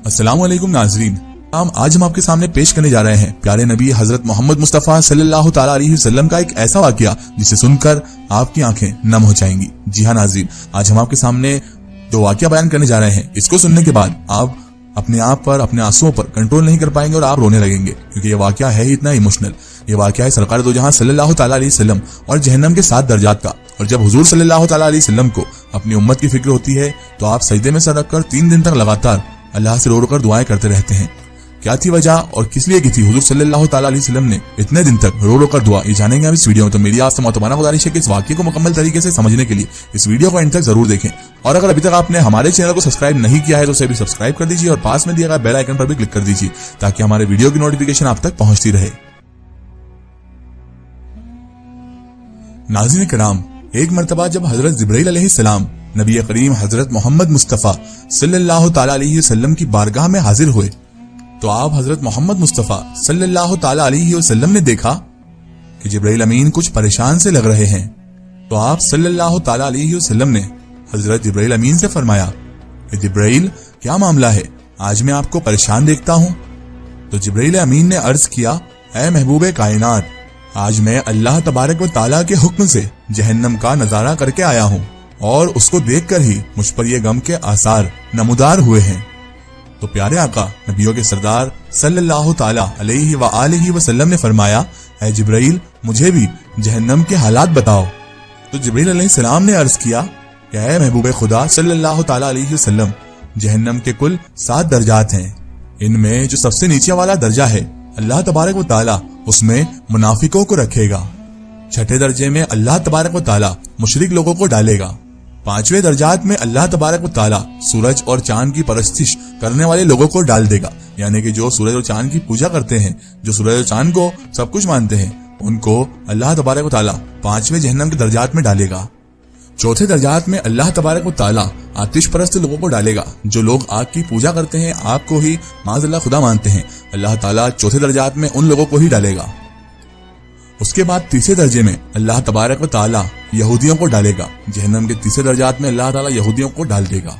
अस्सलाम वालेकुम नाज़रीन, आज हम आपके सामने पेश करने जा रहे हैं प्यारे नबी हजरत मोहम्मद मुस्तफ़ा सल्लल्लाहु ताला अलैहि वसल्लम का एक ऐसा वाकया जिसे सुनकर आपकी आंखें नम हो जाएंगी। जी हाँ नाज़रीन, आज हम आपके सामने जो वाकया बयान करने जा रहे हैं, इसको सुनने के बाद आप अपने आप पर, अपने आंसुओं पर कंट्रोल नहीं कर पाएंगे और आप रोने लगेंगे, क्योंकि ये वाकया है ही इतना इमोशनल। ये वाकया है सरकार दो जहां सल्लल्लाहु ताला अलैहि वसल्लम और जहन्नम के 7 दर्जात का। और जब हुजूर सल्लल्लाहु ताला अलैहि वसल्लम को अपनी उम्मत की फिक्र होती है तो आप सजदे में सर रखकर 3 दिन तक लगातार अल्लाह से रो रो कर दुआएं करते रहते हैं। क्या थी वजह और किस लिए की थी हुजूर सल्लल्लाहु ताला अलैहि वसल्लम ने इतने दिन तक रो रो कर दुआ, ये जानेंगे आप इस वीडियो में। तो मेरी आपसे मोहतबाना गुजारिश है कि इस वाकये को मुकम्मल तरीके से समझने के लिए इस वीडियो को एंड तक जरूर देखें। और अगर अभी तक आपने हमारे चैनल को सब्सक्राइब नहीं किया है तो उसे भी सब्सक्राइब कर दीजिए और पास में दिया गया बेल आइकन पर भी क्लिक कर दीजिए ताकि हमारे वीडियो की नोटिफिकेशन आप तक पहुंचती रहे। नाज़रीन किराम, एक मर्तबा जब हजरत जिब्राइल अलैहिस्सलाम नबी करीम हजरत मोहम्मद मुस्तफ़ा सल्लल्लाहु ताला अलैहि वसल्लम की बारगाह में हाजिर हुए तो आप हजरत मोहम्मद मुस्तफ़ा सल्लल्लाहु ताला अलैहि वसल्लम ने देखा कि जिब्राइल अमीन कुछ परेशान से लग रहे हैं। तो आप सल्लल्लाहु ताला अलैहि वसल्लम ने हजरत जिब्राइल अमीन से फरमाया कि जिब्राइल, क्या मामला है, आज मैं आपको परेशान देखता हूँ। तो जिब्राइल अमीन ने अर्ज किया, ऐ महबूबे कायनात, आज मैं अल्लाह तबारक व ताला के हुक्म से जहन्नम का नजारा करके आया हूँ और उसको देखकर ही मुझ पर ये गम के आसार नमूदार हुए हैं। तो प्यारे आका नबियों के सरदार सल्लल्लाहु ताला अलैहि व आलिहि वसल्लम ने फरमाया, ऐ जिब्राइल, मुझे भी जहन्नम के हालात बताओ। तो जिब्राइल अलैहिस्सलाम ने अर्ज किया, ऐ महबूबे खुदा सल्लल्लाहु ताला अलैहि वसल्लम, जहन्नम के कुल 7 दर्जात हैं। इनमें जो सबसे नीचे वाला दर्जा है अल्लाह तबारक व ताला उसमें मुनाफिकों को रखेगा। 6ठे दर्जे में अल्लाह तबारक व ताला मुशरिक लोगों को डालेगा। 5वें दर्जात में अल्लाह तबारक व ताला सूरज और चांद की परस्तिश करने वाले लोगों को डाल देगा, यानी कि जो सूरज और चांद की पूजा करते हैं, जो सूरज और चांद को सब कुछ मानते हैं, उनको अल्लाह तबारक व ताला 5वें जहन्नम के दर्जात में डालेगा। 4थे दर्जात में अल्लाह तबारक व ताला आतिश परस्त लोगों को डालेगा। जो लोग आग की पूजा करते हैं, आग को ही माज़अल्लाह खुदा मानते हैं, अल्लाह ताला 4थे दर्जात में उन लोगों को ही डालेगा। उसके बाद 3रे दर्जे में अल्लाह तबारक व ताला यहूदियों को डालेगा। जहन्नम के 3रे दर्जात में अल्लाह ताला यहूदियों को डाल देगा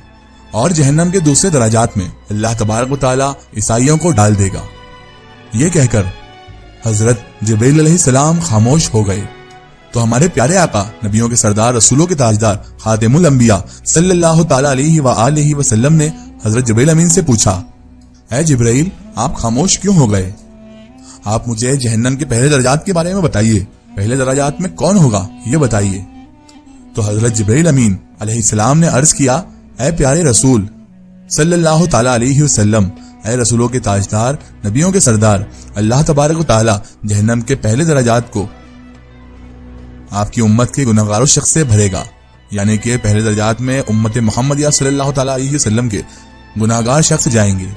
और जहन्नम के 2रे दर्जात में अल्लाह तबारक व ताला ईसाइयों को डाल देगा। ये कहकर हजरत जिब्राइल अलैहिस्सलाम खामोश हो गए। तो हमारे प्यारे आका नबियों के सरदार, रसूलों के ताजदार, खातिमुल अंबिया सल्लल्लाहु ताला अलैहि व आलिहि वसल्लम ने हजरत जिब्राइल अमीन से पूछा, ऐ जिब्राइल, आप खामोश क्यों हो गए? आप मुझे जहन्नम के पहले दर्जात के बारे में बताइए। पहले दर्जात में कौन होगा ये बताइए। तो हजरत जिब्राइल अमीन अलैहिस्सलाम ने अर्ज किया, ऐ प्यारे रसूल सल्लल्लाहु ताला अलैहि वसल्लम, ऐ रसूलों के ताजदार, नबियों के सरदार, अल्लाह तबारक व ताला जहन्नम के पहले दर्जात को आपकी उम्मत के गुनहगारों शख्स से भरेगा, यानी कि पहले दर्जात में उम्मत मोहम्मदिया सल्लल्लाहु ताला अलैहि वसल्लम के गुनहगार शख्स जाएंगे।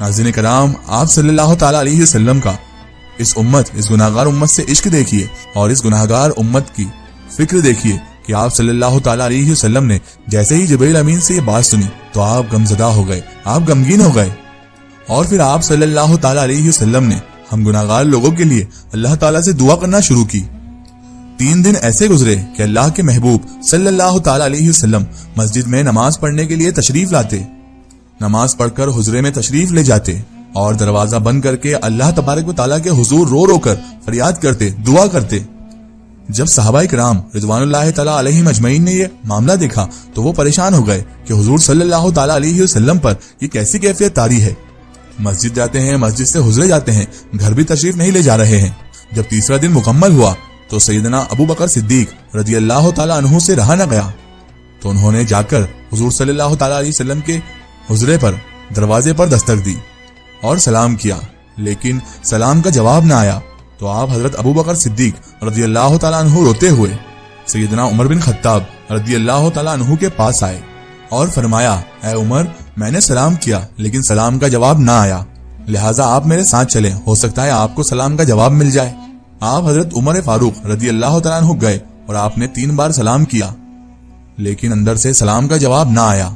नाज़रीन कराम, आप सल्लल्लाहु ताला अलैहि वसल्लम का इस गुनाहगार उम्मत से इश्क देखिए और इस गुनाहगार उम्मत की फिक्र देखिए कि आप सल्लल्लाहु ताला अलैहि वसल्लम ने जैसे ही जिब्राइल अमीन से ये बात सुनी तो आप गमज़दा हो गए, आप गमगीन हो गए। और फिर आप सल्लल्लाहु ताला अलैहि वसल्लम ने हम गुनाहगार लोगों के लिए अल्लाह ताला से दुआ करना शुरू की। 3 दिन ऐसे गुजरे कि अल्लाह के महबूब सल्लल्लाहु ताला अलैहि वसल्लम मस्जिद में नमाज पढ़ने के लिए तशरीफ लाते, नमाज पढ़कर हुजरे में तशरीफ ले जाते और दरवाजा बंद करके अल्लाह तबारक व ताला के हुजूर रो रो कर फरियाद करते, दुआ करते। जब सहाबाए किराम रिज़वानुल्लाहि ताला अलैहिम अजमईन ने ये मामला देखा तो वो परेशान हो गए कि हुजूर सल्लल्लाहु ताला अलैहि वसल्लम पर ये कैसी कैफियत तारी है। मस्जिद जाते हैं, मस्जिद से हुजरे जाते हैं, घर भी तशरीफ नहीं ले जा रहे हैं। जब 3रा दिन मुकम्मल हुआ तो सैयदना अबू बकर सिद्दीक रज़ियल्लाहु ताला अन्हु से रहा न गया, तो उन्होंने जाकर हुजूर सल्लल्लाहु ताला अलैहि वसल्लम के हुजरे पर दरवाजे पर दस्तक दी और सलाम किया, लेकिन सलाम का जवाब न आया। तो आप हजरत अबू बकर सिद्दीक रज़ियल्लाहु ताला अन्हु रोते हुए सैयदना उमर बिन खत्ताब रज़ियल्लाहु ताला अन्हु के पास आए और फरमाया, ऐ उमर, मैंने सलाम किया लेकिन सलाम का जवाब ना आया, लिहाजा आप मेरे साथ चलें, हो सकता है आपको सलाम का जवाब मिल जाए। आप हजरत उमर फारूक रज़ियल्लाहु ताला अन्हु गए और आपने 3 बार सलाम किया लेकिन अंदर से सलाम का जवाब ना आया।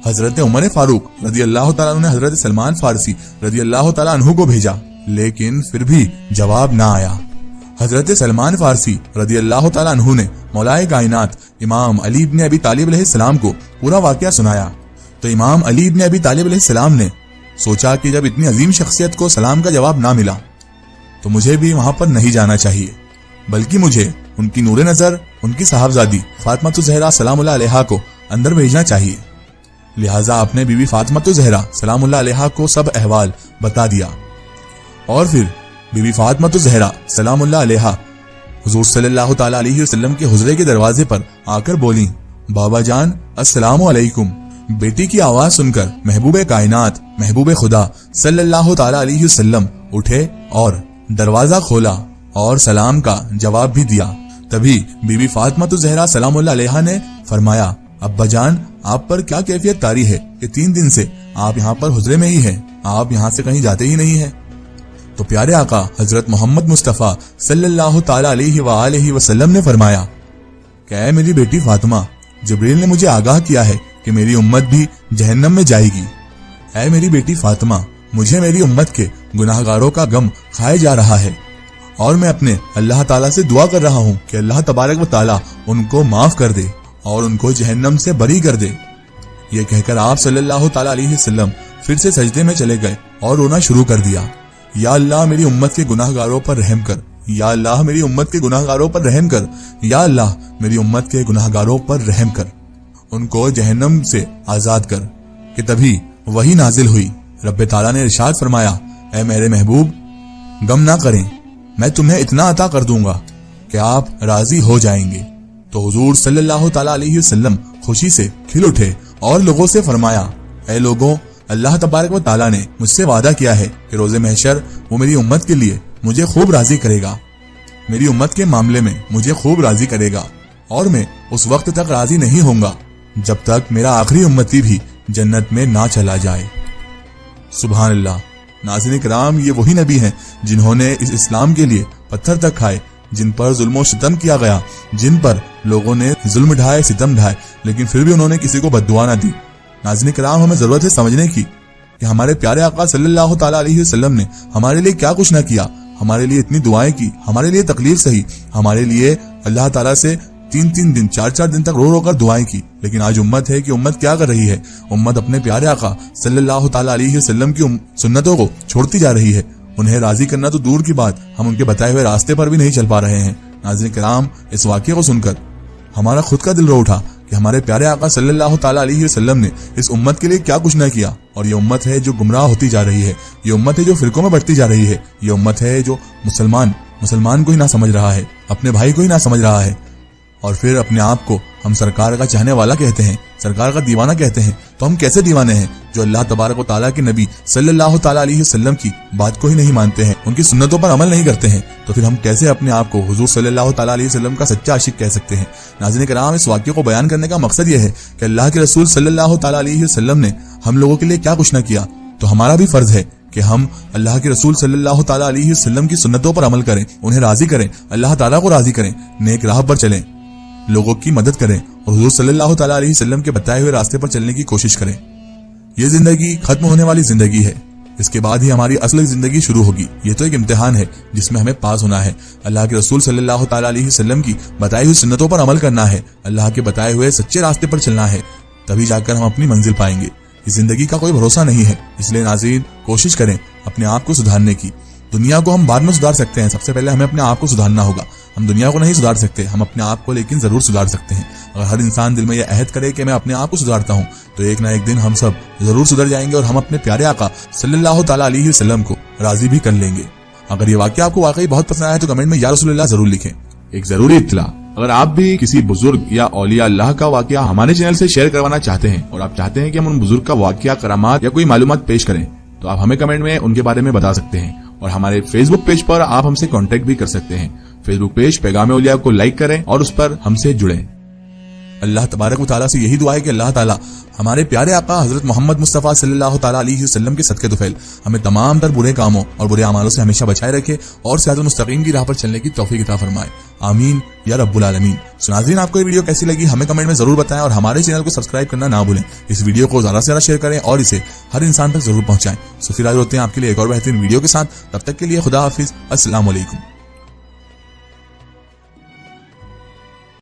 हजरत उमर फारूक रज़ियल्लाहु ताला अन्हु ने हजरत सलमान फारसी रज़ियल्लाहु ताला अन्हु को भेजा, लेकिन फिर भी जवाब ना आया। हजरत सलमान फारसी रज़ियल्लाहु ताला अन्हु ने मौलाए कायनात इमाम अली इब्न अबी तालिब अलैहिस्सलाम को पूरा वाकया सुनाया। तो इमाम अली इब्न अबी तालिब अलैहिस्सलाम ने سوچا کہ جب اتنی عظیم شخصیت کو سلام کا جواب نہ ملا تو مجھے بھی وہاں پر نہیں جانا چاہیے، بلکہ مجھے ان کی نور نظر، ان کی صاحبزادی فاطمہ زہرا سلام اللہ علیہا کو اندر بھیجنا چاہیے۔ لہٰذا آپ نے بی بی فاطمہ زہرا سلام اللہ علیہا کو سب احوال بتا دیا، اور پھر بی بی فاطمہ زہرا سلام اللہ علیہا حضور صلی اللہ تعالی علیہ وسلم کے حجرے کے دروازے پر آ کر بولیں، بابا جان السلام علیکم۔ بیٹی کی آواز سن کر محبوب کائنات، محبوب خدا صلی اللہ تعالی علیہ وسلم اٹھے اور دروازہ کھولا اور سلام کا جواب بھی دیا۔ تبھی بی بی فاطمہ زہرا سلام اللہ علیہا نے فرمایا، ابا جان آپ پر کیا کیفیت طاری ہے کہ 3 دن سے آپ یہاں پر حجرے میں ہی ہیں، آپ یہاں سے کہیں جاتے ہی نہیں ہیں۔ تو پیارے آقا حضرت محمد مصطفیٰ صلی اللہ تعالی علیہ وآلہ وسلم نے فرمایا کہ اے میری بیٹی فاطمہ، جبریل نے مجھے آگاہ کیا ہے کہ میری امت بھی جہنم میں جائے گی۔ اے میری بیٹی فاطمہ، مجھے میری امت کے گناہگاروں کا غم کھائے جا رہا ہے، اور میں اپنے اللہ تعالیٰ سے دعا کر رہا ہوں کہ اللہ تبارک و تعالیٰ ان کو معاف کر دے اور ان کو جہنم سے بری کر دے۔ یہ کہہ کر آپ صلی اللہ تعالی علیہ وسلم پھر سے سجدے میں چلے گئے اور رونا شروع کر دیا۔ یا اللہ میری امت کے گناہگاروں پر رحم کر، یا اللہ میری امت کے گناہگاروں پر رحم کر، یا اللہ میری امت کے گناہگاروں پر رحم کر، ان کو جہنم سے آزاد کر۔ کہ تبھی وہی نازل ہوئی۔ رب تعالیٰ نے ارشاد فرمایا، اے میرے محبوب غم نہ کریں، میں تمہیں اتنا عطا کر دوں گا کہ آپ راضی ہو جائیں گے۔ تو حضور صلی اللہ تعالی علیہ وسلم خوشی سے کھل اٹھے اور لوگوں سے فرمایا، اے لوگوں، اللہ تبارک و تعالیٰ نے مجھ سے وعدہ کیا ہے کہ روز محشر وہ میری امت کے لیے مجھے خوب راضی کرے گا، میری امت کے معاملے میں مجھے خوب راضی کرے گا، اور میں اس وقت تک راضی نہیں ہوں گا جب تک میرا آخری امتی بھی جنت میں نہ چلا جائے۔ سبحان اللہ۔ ناظرین کرام، یہ وہی نبی ہیں جنہوں نے اس اسلام کے لیے پتھر تک کھائے، جن پر ظلم و ستم کیا گیا، جن پر لوگوں نے ظلم ڈھائے، ستم ڈھائے، لیکن پھر بھی انہوں نے کسی کو بد دعا نہ دی۔ ناظرین کرام، ہمیں ضرورت ہے سمجھنے کی کہ ہمارے پیارے آقا صلی اللہ تعالی علیہ وسلم نے ہمارے لیے کیا کچھ نہ کیا، ہمارے لیے اتنی دعائیں کی، ہمارے لیے تکلیف سہی، ہمارے لیے اللہ تعالیٰ سے 3 دن 4 دن تک رو رو کر دعائیں کی۔ لیکن آج امت ہے کہ امت کیا کر رہی ہے؟ امت اپنے پیارے آقا صلی اللہ تعالی علیہ وسلم کی سنتوں کو چھوڑتی جا رہی ہے۔ انہیں راضی کرنا تو دور کی بات، ہم ان کے بتائے ہوئے راستے پر بھی نہیں چل پا رہے ہیں۔ ناظرین کرام، اس واقعے کو سن کر ہمارا خود کا دل رو اٹھا کہ ہمارے پیارے آقا صلی اللہ تعالی علیہ وسلم نے اس امت کے لیے کیا کچھ نہ کیا، اور یہ امت ہے جو گمراہ ہوتی جا رہی ہے، یہ امت ہے جو فرقوں میں بڑھتی جا رہی ہے، یہ امت ہے جو مسلمان کو ہی نہ سمجھ رہا ہے، اپنے بھائی کو ہی نہ سمجھ رہا ہے، اور پھر اپنے آپ کو ہم سرکار کا چاہنے والا کہتے ہیں، سرکار کا دیوانہ کہتے ہیں۔ تو ہم کیسے دیوانے ہیں جو اللہ تبارک و تعالیٰ کے نبی صلی اللہ تعالی علیہ وسلم کی بات کو ہی نہیں مانتے ہیں، ان کی سنتوں پر عمل نہیں کرتے ہیں؟ تو پھر ہم کیسے اپنے آپ کو حضور صلی اللہ تعالی علیہ وسلم کا سچا عاشق کہہ سکتے ہیں؟ ناظرین کرام، اس واقعے کو بیان کرنے کا مقصد یہ ہے کہ اللہ کے رسول صلی اللہ تعالی علیہ وسلم نے ہم لوگوں کے لیے کیا کچھ نہ کیا، تو ہمارا بھی فرض ہے کہ ہم اللہ کے رسول صلی اللہ تعالی علیہ وسلم کی سنتوں پر عمل کریں، انہیں راضی کریں، اللہ تعالیٰ کو راضی کریں، نیک راہ پر چلیں، لوگوں کی مدد کریں، اور حضور صلی اللہ تعالی علیہ وسلم کے بتائے ہوئے راستے پر چلنے کی کوشش کریں۔ یہ زندگی ختم ہونے والی زندگی ہے، اس کے بعد ہی ہماری اصل زندگی شروع ہوگی۔ یہ تو ایک امتحان ہے جس میں ہمیں پاس ہونا ہے، اللہ کے رسول صلی اللہ تعالی علیہ وسلم کی بتائی ہوئی سنتوں پر عمل کرنا ہے، اللہ کے بتائے ہوئے سچے راستے پر چلنا ہے، تبھی جا کر ہم اپنی منزل پائیں گے۔ اس زندگی کا کوئی بھروسہ نہیں ہے، اس لیے ناظرین کوشش کریں اپنے آپ کو سدھارنے کی۔ دنیا کو ہم بعد میں سدھار سکتے ہیں، سب سے پہلے ہمیں اپنے آپ کو سدھارنا ہوگا۔ ہم دنیا کو نہیں سدھار سکتے، ہم اپنے آپ کو لیکن ضرور سدھار سکتے ہیں۔ اگر ہر انسان دل میں یہ عہد کرے کہ میں اپنے آپ کو سدھارتا ہوں، تو ایک نہ ایک دن ہم سب ضرور سدھر جائیں گے، اور ہم اپنے پیارے آقا صلی اللہ تعالی علیہ وسلم کو راضی بھی کر لیں گے۔ اگر یہ واقعہ آپ کو واقعی بہت پسند آیا تو کمنٹ میں یا رسول اللہ ضرور لکھیں۔ ایک ضروری اطلاع، اگر آپ بھی کسی بزرگ یا اولیاء اللہ کا واقعہ ہمارے چینل سے شیئر کروانا چاہتے ہیں، اور آپ چاہتے ہیں کہ ہم ان بزرگ کا واقعہ، کرامات یا کوئی معلومات پیش کریں، تو آپ ہمیں کمنٹ میں ان کے بارے میں بتا سکتے ہیں، اور ہمارے فیس بک پیج پر آپ ہم سے کانٹیکٹ بھی کر سکتے ہیں۔ فیس بک پیج پیغام اولیاء کو لائک کریں اور اس پر ہم سے جڑیں۔ اللہ تبارک و تعالیٰ سے یہی دعا ہے کہ اللہ تعالیٰ ہمارے پیارے آقا حضرت محمد مصطفیٰ صلی اللہ تعالیٰ علیہ وسلم کے صدقے طفیل ہمیں تمام تر برے کاموں اور برے اعمالوں سے ہمیشہ بچائے رکھے، اور صراط المستقیم کی راہ پر چلنے کی توفیق عطا فرمائے، آمین یا رب العالمین۔ ناظرین، آپ کو یہ ویڈیو کیسی لگی ہمیں کمنٹ میں ضرور بتائیں، اور ہمارے چینل کو سبسکرائب کرنا نہ بھولیں۔ اس ویڈیو کو زیادہ سے زیادہ شیئر کریں اور اسے ہر انسان تک ضرور پہنچائیں۔ پھر حاضر ہوتے ہیں آپ کے لیے ایک اور بہترین ویڈیو کے ساتھ، تب تک کے لیے خدا حافظ، السلام علیکم۔